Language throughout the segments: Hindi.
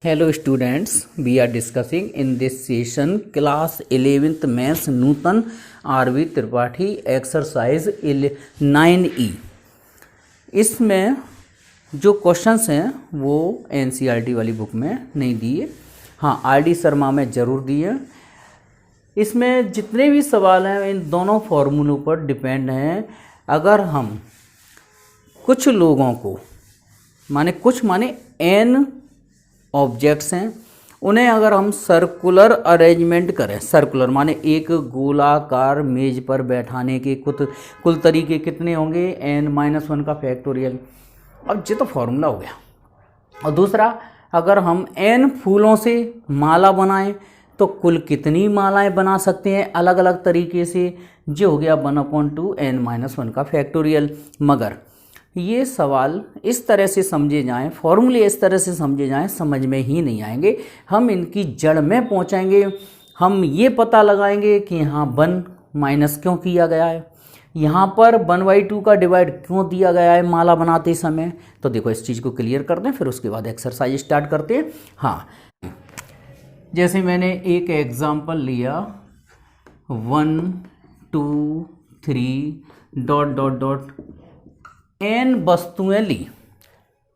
Hello students, we are discussing in this session class 11th maths Nutan RV Tripathi exercise 9E। इसमें जो क्वेश्चंस हैं वो एनसीईआरटी वाली बुक में नहीं दिए, हाँ आरडी शर्मा में ज़रूर दिए। इसमें जितने भी सवाल हैं इन दोनों फॉर्मूलों पर डिपेंड हैं। अगर हम कुछ लोगों को माने एन ऑब्जेक्ट्स हैं, उन्हें अगर हम सर्कुलर अरेंजमेंट करें, सर्कुलर माने एक गोलाकार मेज पर बैठाने के कुल तरीके कितने होंगे, n-1 का फैक्टोरियल। अब ये तो फॉर्मूला हो गया। और दूसरा, अगर हम n फूलों से माला बनाएं तो कुल कितनी मालाएं बना सकते हैं अलग अलग तरीके से, जो हो गया 1/2 n-1 का फैक्टोरियल। मगर ये सवाल इस तरह से समझे जाएं, फॉर्मूले इस तरह से समझे जाएं, समझ में ही नहीं आएंगे। हम इनकी जड़ में पहुंचेंगे, हम ये पता लगाएंगे कि यहाँ 1- क्यों किया गया है, यहाँ पर 1/2 का डिवाइड क्यों दिया गया है माला बनाते समय। तो देखो इस चीज़ को क्लियर करते हैं, फिर उसके बाद एक्सरसाइज स्टार्ट करते हैं। हाँ, जैसे मैंने एक एग्जाम्पल लिया 1 2 3 ... n वस्तुएं ली।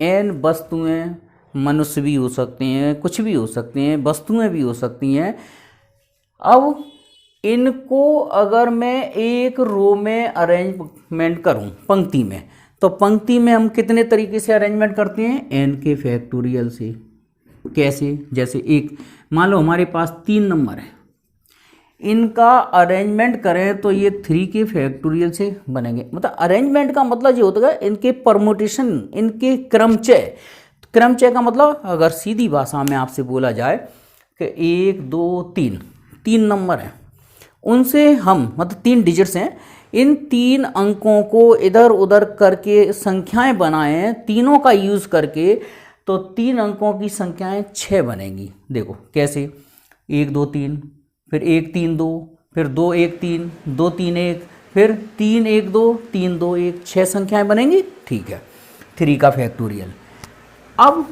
n वस्तुएं मनुष्य भी हो सकते हैं, कुछ भी हो सकते हैं, वस्तुएं भी हो सकती हैं। अब इनको अगर मैं एक रो में अरेंजमेंट करूं पंक्ति में, तो पंक्ति में हम कितने तरीके से अरेंजमेंट करते हैं, n के फैक्टोरियल से। कैसे, जैसे एक मान लो हमारे पास 3 नंबर है, इनका अरेंजमेंट करें तो ये 3 के फैक्टोरियल से बनेंगे। मतलब अरेंजमेंट का मतलब ये होता है इनके परमुटेशन, इनके क्रमचय। क्रमचय का मतलब अगर सीधी भाषा में आपसे बोला जाए कि 1 2 3 नंबर हैं, उनसे हम मतलब 3 डिजिट्स हैं, इन 3 अंकों को इधर उधर करके संख्याएं बनाएं तीनों का यूज़ करके, तो 3 अंकों की संख्याएं 6 बनेंगी। देखो कैसे, 1 2 3, फिर 1 3 2, फिर 2 1 3, 2 3 1, फिर 3 1 2, 3 2 1, 6 संख्याएं बनेंगी। ठीक है, 3 का फैक्टोरियल। अब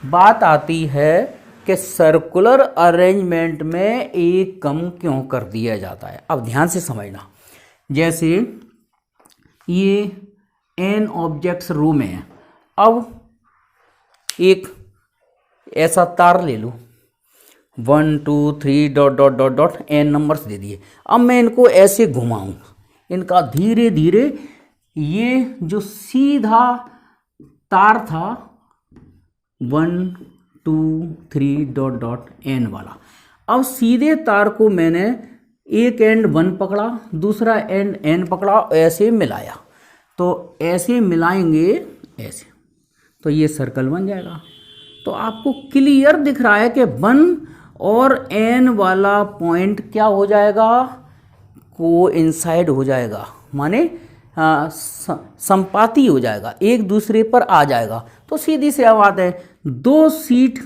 बात आती है कि सर्कुलर अरेंजमेंट में एक कम क्यों कर दिया जाता है। अब ध्यान से समझना, जैसे ये n ऑब्जेक्ट्स रो में है। अब एक ऐसा तार ले लो, 1 2 3 ... n नंबर्स दे दिए। अब मैं इनको ऐसे घुमाऊं, इनका धीरे धीरे ये जो सीधा तार था 1 2 3 ... n वाला, अब सीधे तार को मैंने एक एंड 1 पकड़ा, दूसरा एंड n पकड़ा, ऐसे मिलाया। तो ऐसे मिलाएंगे ऐसे, तो ये सर्कल बन जाएगा। तो आपको क्लियर दिख रहा है कि 1 और n वाला पॉइंट क्या हो जाएगा, कोइंसाइड हो जाएगा, माने संपाती हो जाएगा, एक दूसरे पर आ जाएगा। तो सीधी सी बात है, 2 सीट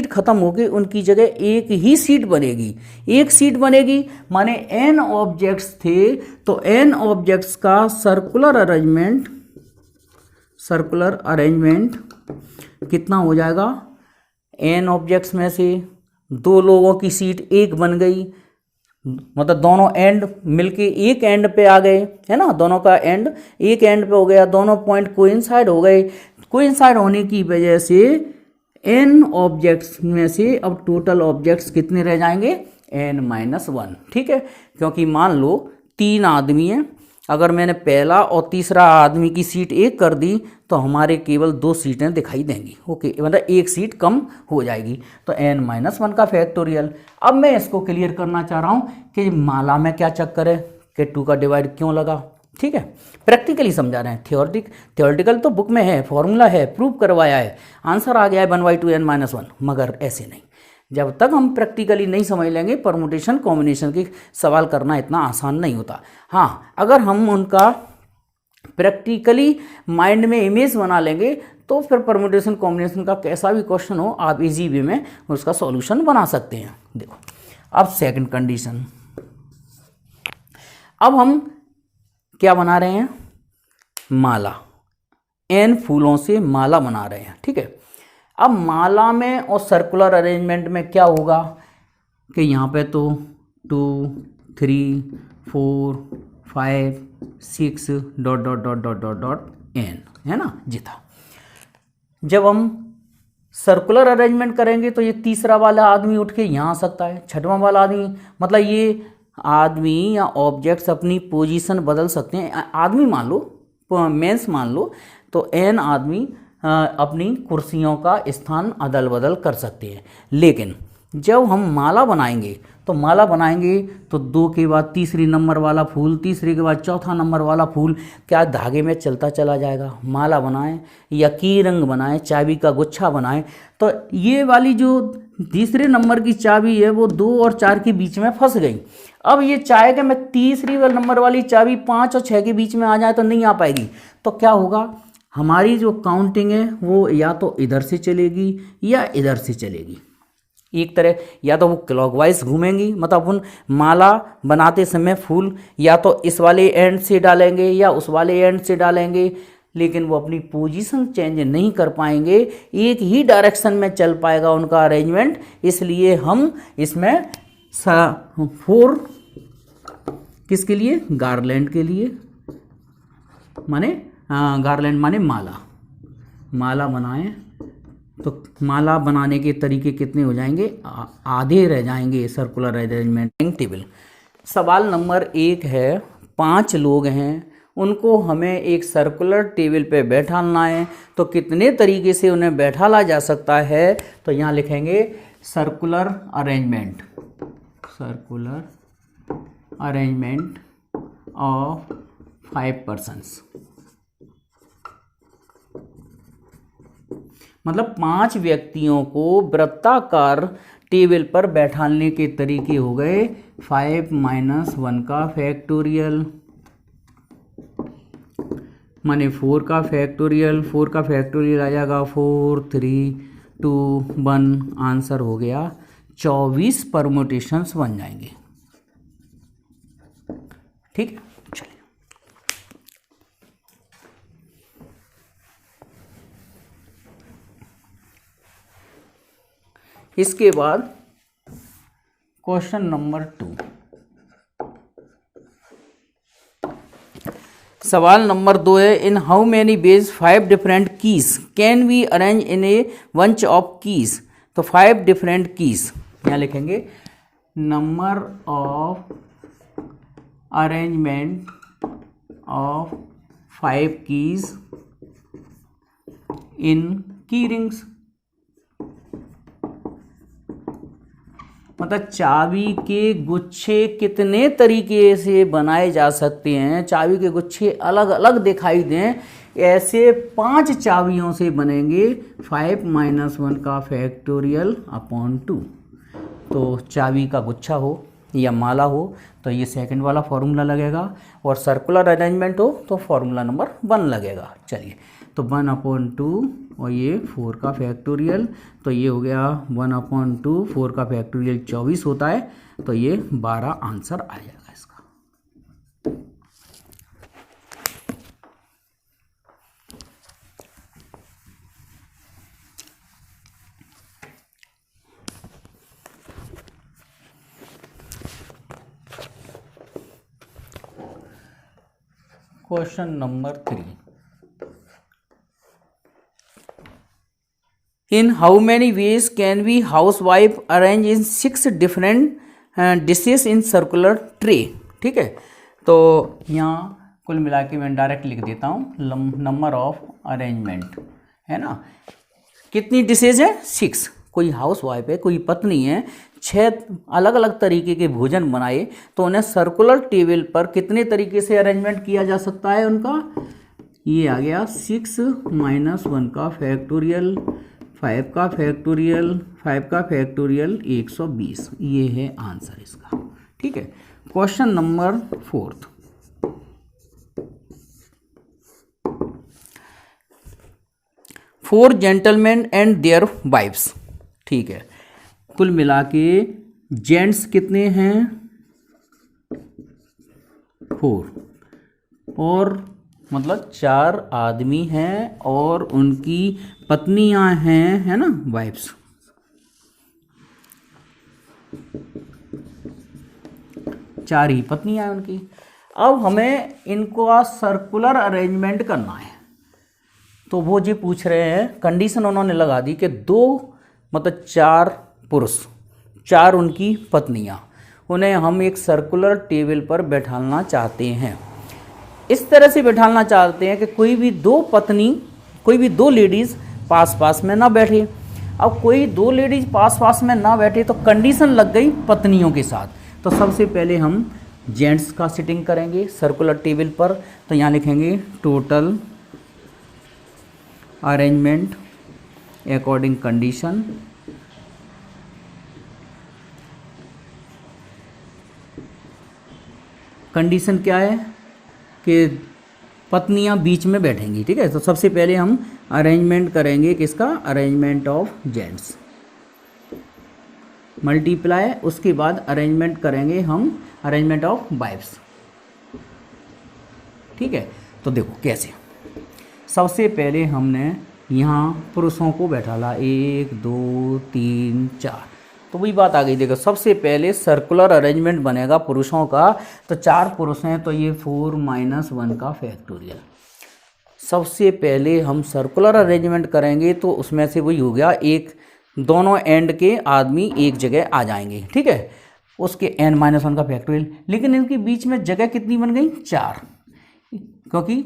खत्म होके उनकी जगह एक ही सीट बनेगी। एक सीट बनेगी माने n ऑब्जेक्ट्स थे, तो n ऑब्जेक्ट्स का सर्कुलर अरेंजमेंट कितना हो जाएगा, n ऑब्जेक्ट्स में से 2 लोगों की सीट एक बन गई, मतलब दोनों एंड मिलके एक एंड पे आ गए, है ना, दोनों का एंड एक एंड पे हो गया, दोनों पॉइंट कोइंसाइड हो गए। कोइंसाइड होने की वजह से n ऑब्जेक्ट्स में से अब टोटल ऑब्जेक्ट्स कितने रह जाएंगे, n-1। ठीक है, क्योंकि मान लो 3 आदमी हैं, अगर मैंने पहला और तीसरा आदमी की सीट एक कर दी तो हमारे केवल 2 सीटें दिखाई देंगी। ओके, मतलब एक सीट कम हो जाएगी, तो n-1 का फैक्टोरियल। अब मैं इसको क्लियर करना चाह रहा हूँ कि माला में क्या चक्कर है, कि 2 का डिवाइड क्यों लगा। ठीक है, प्रैक्टिकली समझा रहे हैं। थियोरेटिकल तो बुक में है, फॉर्मूला है, प्रूव करवाया है, आंसर आ गया है 1/2 n-1, मगर ऐसे नहीं। जब तक हम प्रैक्टिकली नहीं समझ लेंगे, परमुटेशन कॉम्बिनेशन के सवाल करना इतना आसान नहीं होता। हाँ, अगर हम उनका प्रैक्टिकली माइंड में इमेज बना लेंगे तो फिर परमुटेशन कॉम्बिनेशन का कैसा भी क्वेश्चन हो, आप इजी वे में उसका सॉल्यूशन बना सकते हैं। देखो अब सेकंड कंडीशन, अब हम क्या बना रहे हैं, माला। एन फूलों से माला बना रहे हैं, ठीक है। अब माला में और सर्कुलर अरेंजमेंट में क्या होगा कि यहाँ पे तो 2 3 4 5 6 dot dot dot dot dot dot N, है ना जिता। जब हम सर्कुलर अरेंजमेंट करेंगे तो ये तीसरा वाला आदमी उठ के यहाँ आ सकता है, छठवां वाला आदमी, मतलब ये आदमी या ऑब्जेक्ट्स अपनी पोजीशन बदल सकते हैं। आदमी मान लो, मेंस मान लो, तो एन आदमी अपनी कुर्सियों का स्थान अदल बदल कर सकते हैं। लेकिन जब हम माला बनाएंगे तो 2 के बाद तीसरी नंबर वाला फूल, तीसरे के बाद चौथा नंबर वाला फूल क्या धागे में चलता चला जाएगा। माला बनाएं या की रंग बनाएं, चाबी का गुच्छा बनाएं, तो ये वाली जो तीसरे नंबर की चाबी है वो 2 और 4 के बीच में फंस गई। अब ये चाहे कि मैं तीसरी नंबर वाली चाबी 5 और 6 के बीच में आ जाए तो नहीं आ पाएगी। तो क्या होगा, हमारी जो काउंटिंग है वो या तो इधर से चलेगी या इधर से चलेगी। एक तरह या तो वो क्लॉकवाइज घूमेंगी, मतलब अपन माला बनाते समय फूल या तो इस वाले एंड से डालेंगे या उस वाले एंड से डालेंगे, लेकिन वो अपनी पोजीशन चेंज नहीं कर पाएंगे, एक ही डायरेक्शन में चल पाएगा उनका अरेंजमेंट। इसलिए हम इसमें 4 किसके लिए, गार्लैंड के लिए, माने गार्लैंड माने माला बनाएं तो माला बनाने के तरीके कितने हो जाएंगे, आधे रह जाएंगे सर्कुलर अरेंजमेंट टेबल। सवाल नंबर 1 है, 5 लोग हैं, उनको हमें एक सर्कुलर टेबल पे बैठाना है, तो कितने तरीके से उन्हें बैठाला जा सकता है। तो यहाँ लिखेंगे सर्कुलर अरेंजमेंट ऑफ 5 पर्सन्स, मतलब 5 व्यक्तियों को वृत्ताकार टेबल पर बैठाने के तरीके हो गए 5 - 1 का फैक्टोरियल माने 4 का फैक्टोरियल, 4 का फैक्टोरियल आ जाएगा 4 3 2 1, आंसर हो गया 24 परमुटेशंस बन जाएंगे, ठीक है। चलिए इसके बाद क्वेश्चन नंबर 2, सवाल नंबर 2 है, in how many ways 5 different keys can we arrange in a bunch of keys. तो 5 डिफरेंट कीज यहाँ लिखेंगे, number of arrangement of 5 keys in key rings, मतलब चाबी के गुच्छे कितने तरीके से बनाए जा सकते हैं, चाबी के गुच्छे अलग अलग दिखाई दें, ऐसे 5 चाबियों से बनेंगे 5 - 1 का फैक्टोरियल अपॉन 2। तो चाबी का गुच्छा हो या माला हो तो ये सेकंड वाला फॉर्मूला लगेगा, और सर्कुलर अरेंजमेंट हो तो फॉर्मूला नंबर 1 लगेगा। चलिए तो 1/2 और ये 4 का फैक्टोरियल, तो ये हो गया 1/2, 4 का फैक्टोरियल 24 होता है, तो ये 12 आंसर आ जाएगा इसका। Question number 3, in how many ways can we housewife arrange in 6 different dishes in circular tray, ठीक है। तो यहाँ कुल मिला के मैं डायरेक्ट लिख देता हूँ, नंबर ऑफ अरेंजमेंट है ना, कितनी डिशेज है 6, कोई हाउस वाइफ है, कोई पत्नी है, 6 अलग अलग तरीके के भोजन बनाए, तो उन्हें सर्कुलर टेबल पर कितने तरीके से अरेंजमेंट किया जा सकता है उनका। ये आ गया 6 - 1 का फैक्टोरियल, 5 का फैक्टोरियल, 5 का फैक्टोरियल 120, ये है आंसर इसका, ठीक है। Question number 4, 4 gentleman and their wives, ठीक है। कुल मिला के जेंट्स कितने हैं 4 और मतलब 4 आदमी हैं और उनकी पत्नियां हैं, है ना, वाइफ्स। चार ही पत्नियां हैं उनकी। अब हमें इनको सर्कुलर अरेंजमेंट करना है, तो वो जी पूछ रहे हैं, कंडीशन उन्होंने लगा दी कि 2 मतलब 4 पुरुष, 4 उनकी पत्नियां, उन्हें हम एक सर्कुलर टेबल पर बैठाना चाहते हैं। इस तरह से बैठाना चाहते हैं कि कोई भी 2 पत्नी, कोई भी 2 लेडीज़ पास पास में ना बैठे। अब कोई 2 लेडीज पास पास में ना बैठे तो कंडीशन लग गई पत्नियों के साथ। तो सबसे पहले हम जेंट्स का सिटिंग करेंगे सर्कुलर टेबल पर। तो यहाँ लिखेंगे total arrangement according condition. Condition क्या है कि पत्नियां बीच में बैठेंगी, ठीक है। तो सबसे पहले हम अरेंजमेंट करेंगे किसका, अरेंजमेंट ऑफ जेंट्स मल्टीप्लाई, उसके बाद अरेंजमेंट करेंगे हम अरेंजमेंट ऑफ वाइफ्स, ठीक है। तो देखो कैसे, सबसे पहले हमने यहाँ पुरुषों को बैठाला 1 2 3 4, तो वही बात आ गई। देखो सबसे पहले सर्कुलर अरेंजमेंट बनेगा पुरुषों का, तो 4 पुरुष हैं तो ये 4 - 1 का फैक्टोरियल। सबसे पहले हम सर्कुलर अरेंजमेंट करेंगे तो उसमें से वही हो गया, एक दोनों एंड के आदमी एक जगह आ जाएंगे, ठीक है, उसके n-1 का फैक्टोरियल। लेकिन इनके बीच में जगह कितनी बन गई, 4, क्योंकि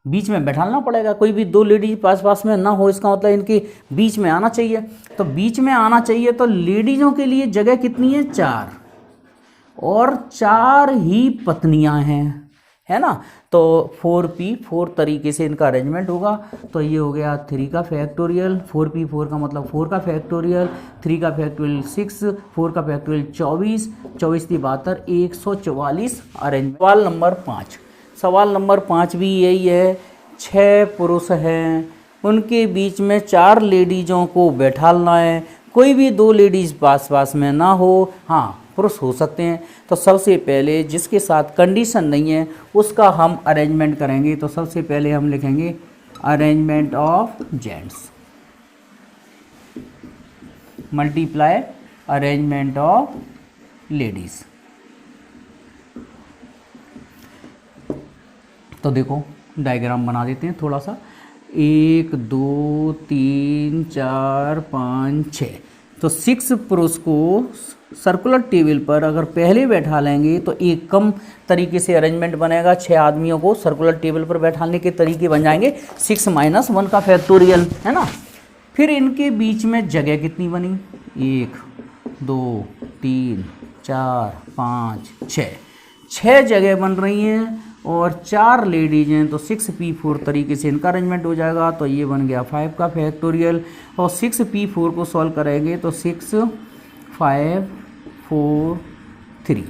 बीच में बैठाना पड़ेगा। कोई भी 2 लेडीज पास पास में ना हो, इसका मतलब इनके बीच में आना चाहिए। तो बीच में आना चाहिए तो लेडीज़ों के लिए जगह कितनी है, 4, और 4 ही पत्नियां हैं, है ना। तो 4p4 तरीके से इनका अरेंजमेंट होगा। तो ये हो गया 3 का फैक्टोरियल, 4p4 का मतलब 4 का फैक्टोरियल, 3 का फैक्टोरियल 6, 4 का फैक्टोरियल 24, 24 की 72, 144 अरेंजमेंट। सवाल नंबर 5, सवाल नंबर 5 भी यही है, 6 पुरुष हैं, उनके बीच में 4 लेडीज़ों को बैठाना है। कोई भी 2 लेडीज़ पास पास में ना हो, हाँ पुरुष हो सकते हैं। तो सबसे पहले जिसके साथ कंडीशन नहीं है उसका हम अरेंजमेंट करेंगे। तो सबसे पहले हम लिखेंगे arrangement of gents multiply arrangement of ladies. तो देखो डायग्राम बना देते हैं थोड़ा सा, 1 2 3 4 5 6। तो 6 पुरुष को सर्कुलर टेबल पर अगर पहले बैठा लेंगे तो एक कम तरीके से अरेंजमेंट बनेगा। 6 आदमियों को सर्कुलर टेबल पर बैठाने के तरीके बन जाएंगे 6 - 1 का फैक्टोरियल, है ना। फिर इनके बीच में जगह कितनी बनी, 1 2 3 4 5 6, 6 जगह बन रही हैं और 4 लेडीज हैं। तो 6p4 तरीके से इनका अरेंजमेंट हो जाएगा। तो ये बन गया 5 का फैक्टोरियल, और 6p4 को सॉल्व करेंगे तो 6 5 4 3,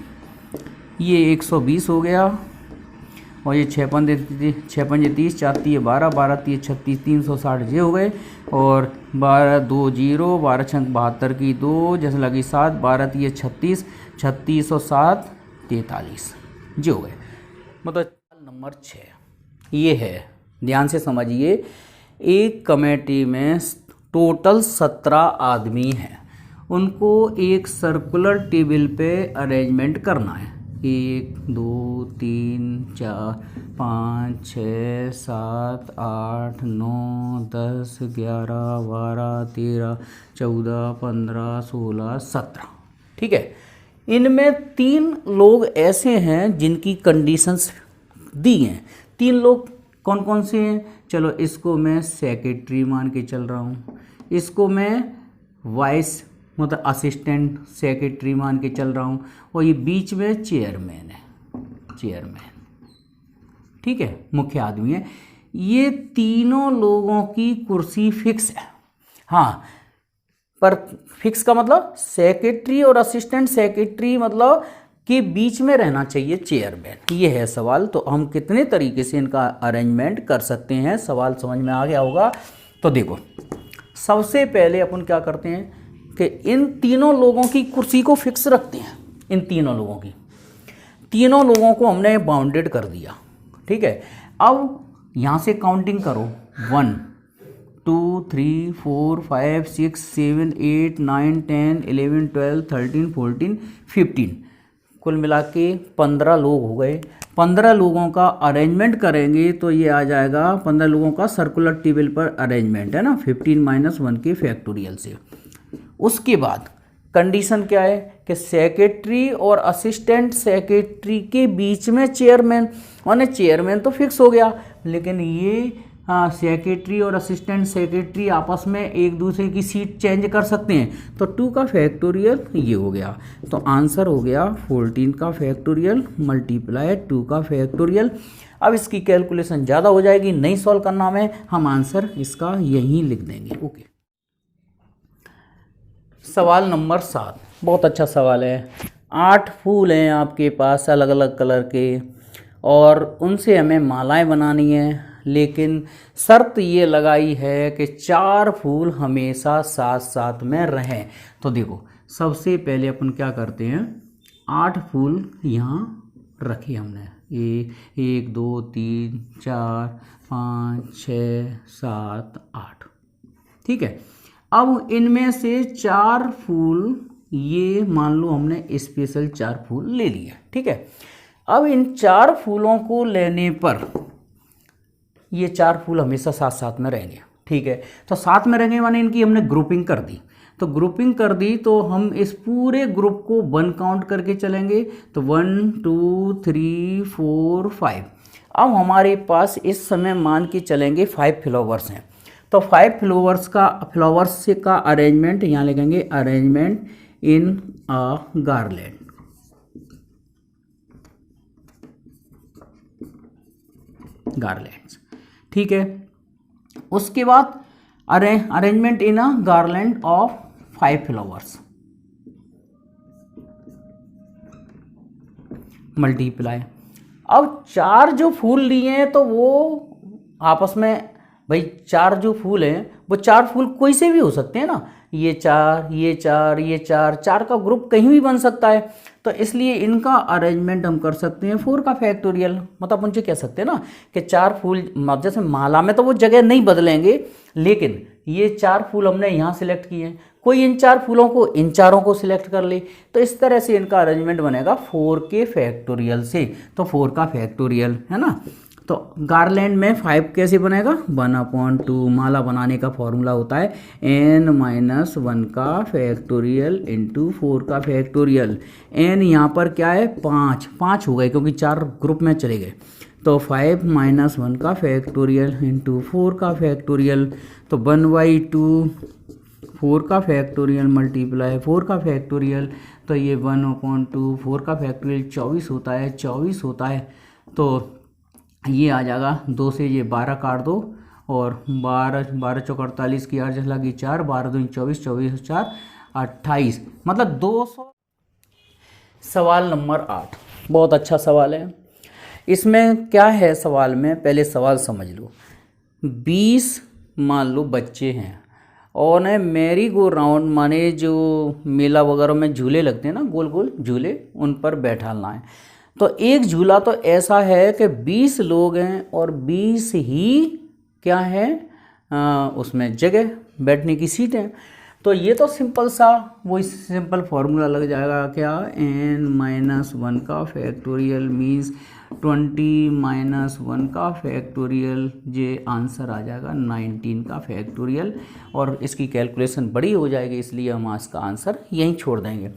ये 120 हो गया। और ये 6 पंजे 30, 4 3 12, 12 3 36, 360 ये हो गए। और 12 2 0, 12 6 72 की 2, जैसे लगी 7, 12 3 36, 36 और 7 43 जी हो गए। मतलब नंबर 6 ये है, ध्यान से समझिए। एक कमेटी में टोटल 17 आदमी हैं, उनको एक सर्कुलर टेबल पे अरेंजमेंट करना है। 1 2 3 4 5 6 7 8 9 10 11 12 13 14 15 16 17, ठीक है। इनमें 3 लोग ऐसे हैं जिनकी कंडीशंस दी हैं। 3 लोग कौन कौन से हैं, चलो इसको मैं सेक्रेटरी मान के चल रहा हूँ, इसको मैं वाइस मतलब असिस्टेंट सेक्रेटरी मान के चल रहा हूँ, और ये बीच में चेयरमैन है, चेयरमैन, ठीक है, मुख्य आदमी है। ये तीनों लोगों की कुर्सी फिक्स है, हाँ, पर फिक्स का मतलब सेक्रेटरी और असिस्टेंट सेक्रेटरी मतलब के बीच में रहना चाहिए चेयरमैन। ये है सवाल। तो हम कितने तरीके से इनका अरेंजमेंट कर सकते हैं, सवाल समझ में आ गया होगा। तो देखो सबसे पहले अपन क्या करते हैं कि इन तीनों लोगों की कुर्सी को फिक्स रखते हैं। इन तीनों लोगों को हमने बाउंडेड कर दिया, ठीक है। अब यहाँ से काउंटिंग करो, 1 2 3 4 5 6 7 8 9 10 11 12 13 14 15, कुल मिला के 15 लोग हो गए। 15 लोगों का अरेंजमेंट करेंगे तो ये आ जाएगा 15 लोगों का सर्कुलर टेबल पर अरेंजमेंट है ना, 15 - 1 के फैक्टोरियल से। उसके बाद कंडीशन क्या है कि सेक्रेटरी और असिस्टेंट सेक्रेटरी के बीच में चेयरमैन, माने चेयरमैन तो फिक्स हो गया, लेकिन ये सेक्रेटरी और असिस्टेंट सेक्रेटरी आपस में एक दूसरे की सीट चेंज कर सकते हैं, तो 2 का फैक्टोरियल ये हो गया। तो आंसर हो गया 14 का फैक्टोरियल मल्टीप्लाई 2 का फैक्टोरियल। अब इसकी कैलकुलेशन ज़्यादा हो जाएगी, नहीं सॉल्व करना हमें, हम आंसर इसका यहीं लिख देंगे। ओके, सवाल नंबर 7 बहुत अच्छा सवाल है। 8 फूल हैं आपके पास अलग अलग कलर के और उनसे हमें मालाएं बनानी है, लेकिन शर्त ये लगाई है कि 4 फूल हमेशा साथ साथ में रहें। तो देखो सबसे पहले अपन क्या करते हैं, 8 फूल यहाँ रखे हमने, ये 1 2 3 4 5 6 7 8, ठीक है। अब इनमें से 4 फूल, ये मान लो हमने स्पेशल 4 फूल ले लिए, ठीक है। अब इन 4 फूलों को लेने पर ये 4 फूल हमेशा साथ साथ में रहेंगे, ठीक है। तो साथ में रहेंगे माने इनकी हमने ग्रुपिंग कर दी, तो ग्रुपिंग कर दी तो हम इस पूरे ग्रुप को 1 काउंट करके चलेंगे, तो 1 2 3 4 5। अब हमारे पास इस समय मान के चलेंगे 5 फ्लावर्स हैं, तो 5 फ्लावर्स से का अरेंजमेंट यहाँ लिखेंगे, अरेंजमेंट इन अ गार्लैंड, गार्लैंड्स, ठीक है। उसके बाद arrangement in a garland of 5 flowers multiply. अब 4 जो फूल लिए हैं तो वो आपस में, भाई 4 जो फूल हैं वो 4 फूल कोई से भी हो सकते हैं ना, ये 4 ये 4 ये 4, 4 का ग्रुप कहीं भी बन सकता है, तो इसलिए इनका अरेंजमेंट हम कर सकते हैं 4 का फैक्टोरियल। मतलब उनसे कह सकते हैं ना कि 4 फूल, जैसे माला में तो वो जगह नहीं बदलेंगे, लेकिन ये 4 फूल हमने यहाँ सिलेक्ट किए हैं, कोई इन 4 फूलों को इन चारों को सिलेक्ट कर ले, तो इस तरह से इनका अरेंजमेंट बनेगा 4 के फैक्टोरियल से। तो 4 का फैक्टोरियल है ना, तो गार्लैंड में 5 कैसे बनेगा, 1/2, माला बनाने का फॉर्मूला होता है n-1 का फैक्टोरियल इंटू 4 का फैक्टोरियल। n यहाँ पर क्या है, 5 हो गए क्योंकि 4 ग्रुप में चले गए, तो 5 - 1 का फैक्टोरियल इंटू 4 का फैक्टोरियल, तो 1/2 4 का फैक्टोरियल मल्टीप्लाई 4 का फैक्टोरियल, तो ये 1/2 4 का फैक्टोरियल 24 होता है, 24 होता है। तो ये आ जाएगा, 2 से ये 12 काट दो, और 12 चौक 48 की 8 लगी 4, 12 दूनी 24, 24 4 28, मतलब 200। सवाल नंबर 8 बहुत अच्छा सवाल है। इसमें क्या है सवाल में, पहले सवाल समझ लो। 20 मान लो बच्चे हैं और ने मैरी गो राउंड माने जो मेला वगैरह में झूले लगते हैं ना, गोल गोल झूले, उन पर बैठाना है। तो एक झूला तो ऐसा है कि 20 लोग हैं और 20 ही क्या है उसमें जगह बैठने की सीट है। तो ये तो सिंपल सा वो सिंपल फार्मूला लग जाएगा, क्या, n-1 का फैक्टोरियल मीन्स 20 - 1 का फैक्टोरियल, ये आंसर आ जाएगा 19 का फैक्टोरियल। और इसकी कैलकुलेशन बड़ी हो जाएगी, इसलिए हम इसका आंसर यहीं छोड़ देंगे।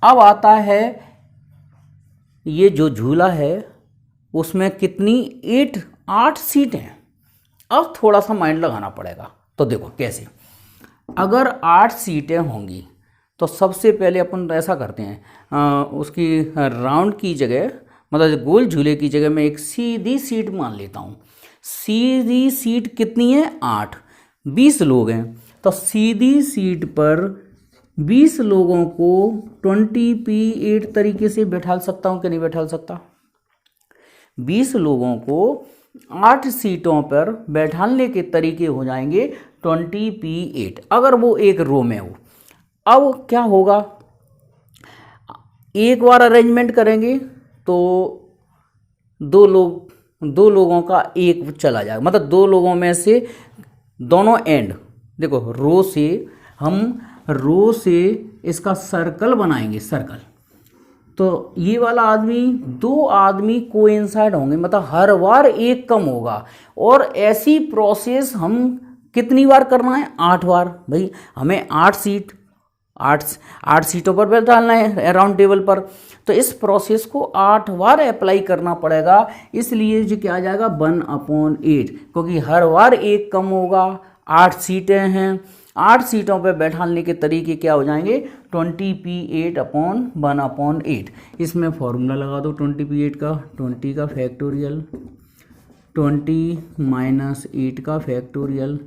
अब आता है ये जो झूला है उसमें कितनी 8 सीट हैं। अब थोड़ा सा माइंड लगाना पड़ेगा, तो देखो कैसे। अगर 8 सीटें होंगी तो सबसे पहले अपन ऐसा करते हैं, उसकी राउंड की जगह, मतलब गोल झूले की जगह मैं एक सीधी सीट मान लेता हूँ। सीधी सीट कितनी है, 8, 20 लोग हैं, तो सीधी सीट पर 20 लोगों को 20p8 तरीके से बैठा सकता हूँ कि नहीं बैठा सकता। 20 लोगों को 8 सीटों पर बैठाने के तरीके हो जाएंगे 20p8, अगर वो एक रो में हो। अब क्या होगा, एक बार अरेंजमेंट करेंगे तो 2 लोग दो लोगों का एक चला जाएगा, मतलब दो लोगों में से दोनों एंड, देखो रो से इसका सर्कल बनाएंगे, सर्कल, तो ये वाला आदमी, दो आदमी कोइंसाइड होंगे, मतलब हर बार एक कम होगा। और ऐसी प्रोसेस हम कितनी बार करना है? 8 बार। भाई हमें 8 सीटों पर बैठाना है राउंड टेबल पर, तो इस प्रोसेस को 8 बार अप्लाई करना पड़ेगा। इसलिए जो क्या आ जाएगा 1/8, क्योंकि हर बार एक कम होगा। 8 सीटें हैं, 8 सीटों पर बैठाने के तरीके क्या हो जाएंगे? 20p8/1/8। इसमें फॉर्मूला लगा दो 20p8 का, 20 का फैक्टोरियल 20 - 8 का फैक्टोरियल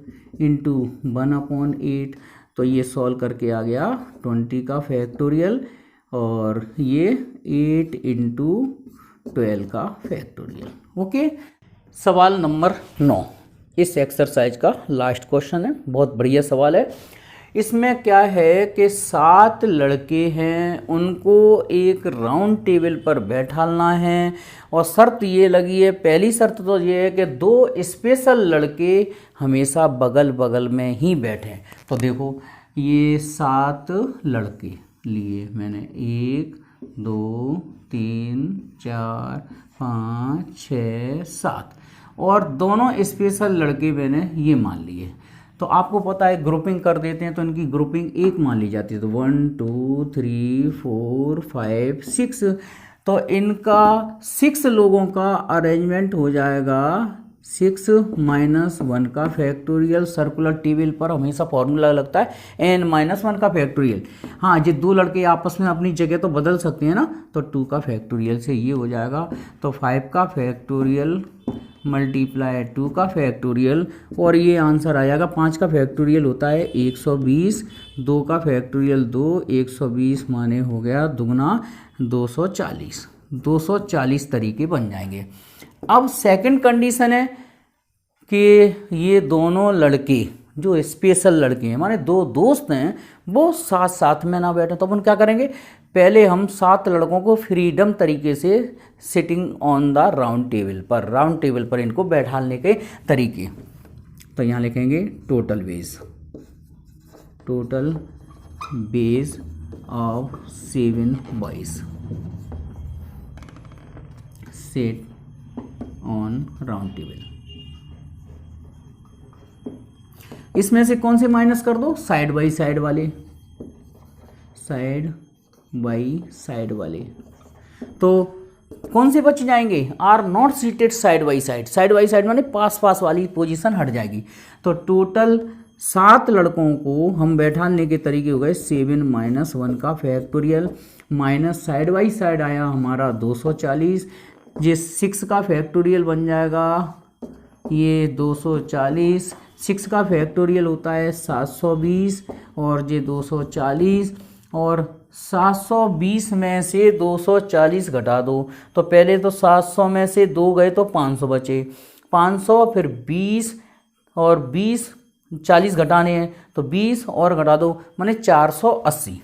इंटू 1/8। तो ये सॉल्व करके आ गया 20 का फैक्टोरियल, और ये 8 × 12 का फैक्टोरियल। ओके, सवाल नंबर 9 इस एक्सरसाइज का लास्ट क्वेश्चन है, बहुत बढ़िया सवाल है। इसमें क्या है कि 7 लड़के हैं, उनको एक राउंड टेबल पर बैठाना है, और शर्त ये लगी है, पहली शर्त तो ये है कि 2 स्पेशल लड़के हमेशा बगल बगल में ही बैठें। तो देखो ये 7 लड़के लिए मैंने, 1 2 3 4 5 6 7, और दोनों स्पेशल लड़के मैंने ये मान लिए। तो आपको पता है ग्रुपिंग कर देते हैं, तो इनकी ग्रुपिंग एक मान ली जाती है, तो 1 2 3 4 5 6, तो इनका 6 लोगों का अरेंजमेंट हो जाएगा 6 - 1 का फैक्टोरियल। सर्कुलर टेबल पर हमेशा फॉर्मूला लगता है n - 1 का फैक्टोरियल। हाँ, ये दो लड़के आपस में अपनी जगह तो बदल सकते हैं ना, तो 2 का फैक्टोरियल से ये हो जाएगा, तो 5 का फैक्टोरियल मल्टीप्लाई 2 का फैक्टोरियल, और ये आंसर आ जाएगा 5 का फैक्टोरियल होता है 120, 2 का फैक्टोरियल 2, 120 माने हो गया दुगना 240, 240 तरीके बन जाएंगे। अब सेकंड कंडीशन है कि ये दोनों लड़के जो स्पेशल लड़के हैं, माने 2 दोस्त हैं, वो साथ साथ में ना बैठे, तो अपन क्या करेंगे? पहले हम 7 लड़कों को फ्रीडम तरीके से sitting on the round table पर इनको बैठाने के तरीके, तो यहाँ लिखेंगे total ways of 7 boys set on round table. इसमें से कौन से माइनस कर दो? साइड बाई साइड वाले, तो कौन से बच जाएंगे? Are not seated side by side माने पास पास वाली पोजीशन हट जाएगी। तो टोटल 7 लड़कों को हम बैठाने के तरीके हो गए 7 - 1 का factorial, minus side by side आया हमारा 240, ये 6 का फैक्टोरियल बन जाएगा ये 240, 6 का फैक्टोरियल होता है 720, और ये 240, और 720 में से 240 घटा दो, तो पहले तो 700 में से 2 गए तो 500 बचे, 500 फिर 20, और 20 40 घटाने हैं, तो 20 और घटा दो माने 480।